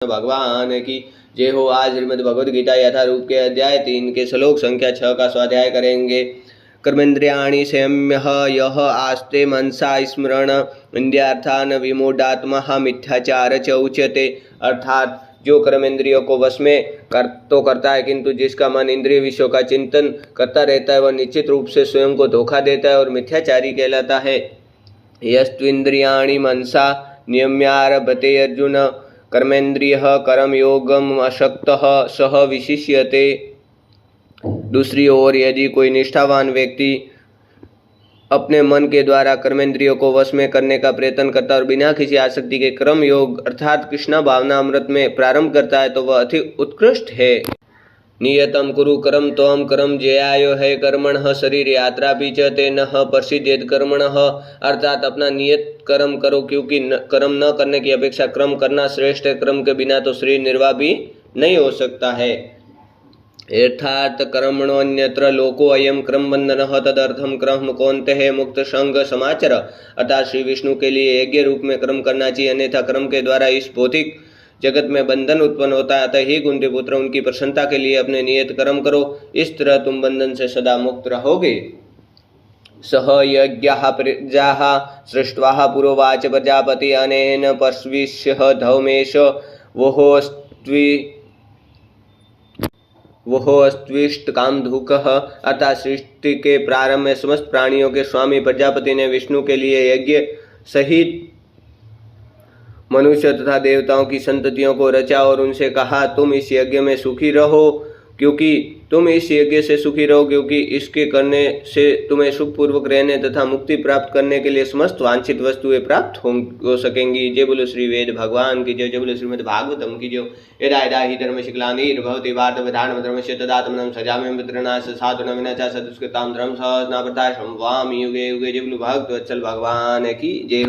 भगवान की जय हो। आज श्रीमद् भगवद गीता यथारूप के अध्याय 3 के श्लोक संख्या 6 का स्वाध्याय करेंगे। कर्मेन्द्रियाणि संयम्य यह आस्ते मनसा स्मरण इंद्रियार्थान विमूढ़ात्मा मिथ्याचार च उच्यते। अर्थात जो कर्मेंद्रियों को वश में तो करता है, किंतु जिसका मन इंद्रिय विषयों का चिंतन करता रहता है वह निश्चित रूप से स्वयं को धोखा देता है और मिथ्याचारी कहलाता है। यस्त्विन्द्रियाणि मनसा नियम्यारभते अर्जुन कर्मेन्द्रियः कर्मयोगम अशक्तः सह विशिष्यते। दूसरी ओर यदि कोई निष्ठावान व्यक्ति अपने मन के द्वारा कर्मेंद्रियों को वश में करने का प्रयत्न करता है और बिना किसी आसक्ति के कर्म योग अर्थात कृष्णा भावना अमृत में प्रारंभ करता है तो वह अति उत्कृष्ट है। नियतम कुरु कर्म त्वं कर्म ज्यायो है कर्मणः शरीर यात्रा भी च तेन प्रसिद्धेत कर्मणः। अर्थात अपना नियत कर्म करो, क्योंकि कर्म न करने की अपेक्षा कर्म करना श्रेष्ठ है। कर्म के बिना तो शरीर निर्वाह भी नहीं हो सकता है। अर्थात कर्मणोऽन्यत्र लोको अयम क्रम बंधनः तदर्थम क्रम कौन्तेय मुक्त संग समाचर। अर्थात श्री विष्णु के लिए यज्ञ रूप में कर्म करना चाहिए, अन्यथा कर्म के द्वारा इस भौतिक जगत में बंधन उत्पन्न होता है। अतः ही कुंती पुत्र, उनकी प्रसन्नता के लिए अपने नियत कर्म करो, इस तरह तुम बंधन से सदा मुक्त रहोगे। सह यज्ञः प्रजाः सृष्ट्वा पुरोवाच प्रजापति अनेन पश्विष्यः धौमेश वोस्त्विष्ट कामधुकः। अतः सृष्टि के प्रारंभ में समस्त प्राणियों के स्वामी प्रजापति ने विष्णु के लिए यज्ञ सहित मनुष्य तथा देवताओं की संततियों को रचा और उनसे कहा, तुम इस यज्ञ में सुखी रहो, क्योंकि इसके करने से तुम्हें सुखपूर्वक रहने तथा मुक्ति प्राप्त करने के लिए समस्त वांछित वस्तुएं प्राप्त हो सकेंगी। जय बोलो श्री वेद भगवान की जय। जय बोलो श्रीमद् भागवतम की जय। यदा यदा हि धर्मस्य ग्लानिर्भवति भारतविधानं धर्मस्य तदात्मनं सजाम्यहं पितॄणां साधूनां विना च सदुष्कृतां धर्मसहस्रनावृताय संवामि युगे युगे। जय बोलो भक्तवत्सल भगवान की जय।